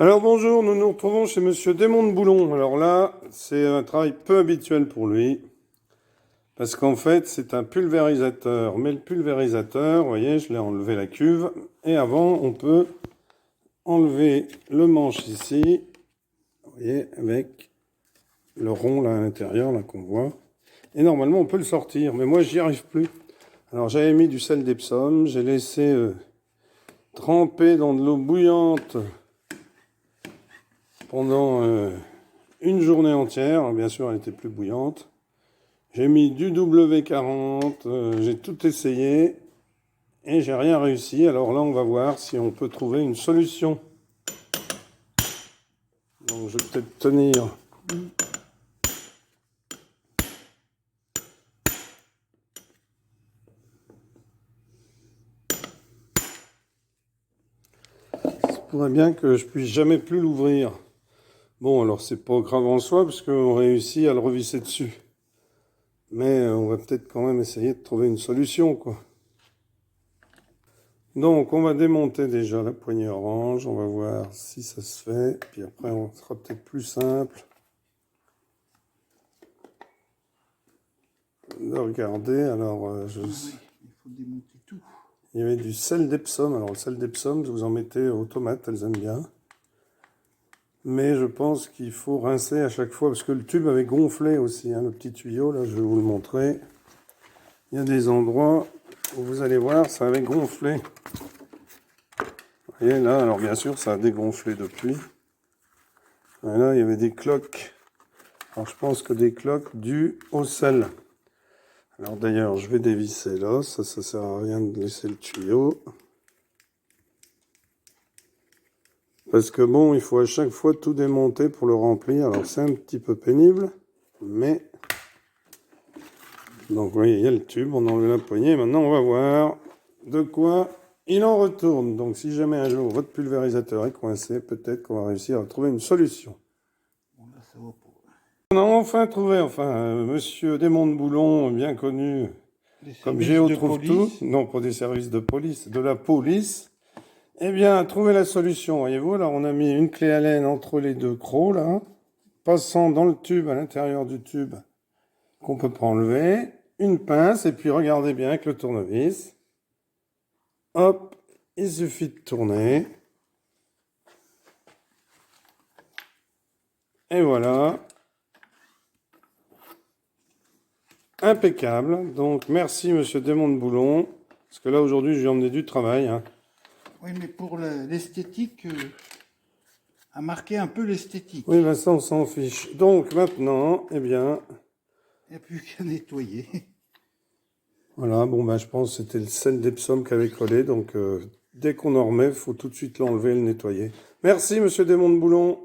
Alors bonjour, nous nous retrouvons chez Monsieur Démon de Boulon. Alors là, c'est un travail peu habituel pour lui, parce qu'en fait, c'est un pulvérisateur. Mais le pulvérisateur, vous voyez, je l'ai enlevé la cuve, et avant, on peut enlever le manche ici, vous voyez, avec le rond là à l'intérieur, là qu'on voit. Et normalement, on peut le sortir, mais moi, j'y arrive plus. Alors j'avais mis du sel d'Epsom, j'ai laissé tremper dans de l'eau bouillante pendant une journée entière. Bien sûr, elle était plus bouillante. J'ai mis du W40, j'ai tout essayé et j'ai rien réussi. Alors là, on va voir si on peut trouver une solution. Donc, je vais peut-être tenir. Ça pourrait bien que je puisse jamais plus l'ouvrir. Bon, alors c'est pas grave en soi parce qu'on réussit à le revisser dessus. Mais on va peut-être quand même essayer de trouver une solution, quoi. Donc, on va démonter déjà la poignée orange. On va voir si ça se fait. Puis après, on sera peut-être plus simple de regarder. Alors, Oui, il faut démonter tout. il y avait du sel d'Epsom. Alors, le sel d'Epsom, vous en mettez aux tomates, elles aiment bien. Mais je pense qu'il faut rincer à chaque fois, parce que le tube avait gonflé aussi, hein, le petit tuyau, là, je vais vous le montrer. Il y a des endroits où vous allez voir, ça avait gonflé. Vous voyez, là, alors bien sûr, ça a dégonflé depuis. Et là, il y avait des cloques. Alors, je pense que des cloques dues au sel. Alors, d'ailleurs, je vais dévisser là, ça sert à rien de laisser le tuyau. Parce que bon, il faut à chaque fois tout démonter pour le remplir. Alors c'est un petit peu pénible, mais... Donc vous voyez, il y a le tube, on enlève la poignée. Maintenant, on va voir de quoi il en retourne. Donc si jamais un jour votre pulvérisateur est coincé, peut-être qu'on va réussir à trouver une solution. Bon, là, ça va pas. On a enfin trouvé, Monsieur Démon de Boulon, bien connu comme Géo trouve tout. Non, pour des services de police, de la police. Eh bien, trouver la solution, voyez-vous. Alors, on a mis une clé Allen entre les deux crocs, là, passant dans le tube, à l'intérieur du tube, qu'on peut pas enlever, une pince, et puis regardez bien avec le tournevis. Hop, il suffit de tourner. Et voilà. Impeccable. Donc, merci, Monsieur Démon de Boulon. Parce que là, aujourd'hui, je lui ai emmené du travail, hein. Oui, mais pour l'esthétique, a marqué un peu l'esthétique. Oui, ben ça, on s'en fiche. Donc, maintenant, eh bien... Il n'y a plus qu'à nettoyer. Voilà, bon, ben, je pense que c'était le sel d'Epsom qui avait collé. Donc, dès qu'on en remet, il faut tout de suite l'enlever et le nettoyer. Merci, Monsieur Démon de Boulon.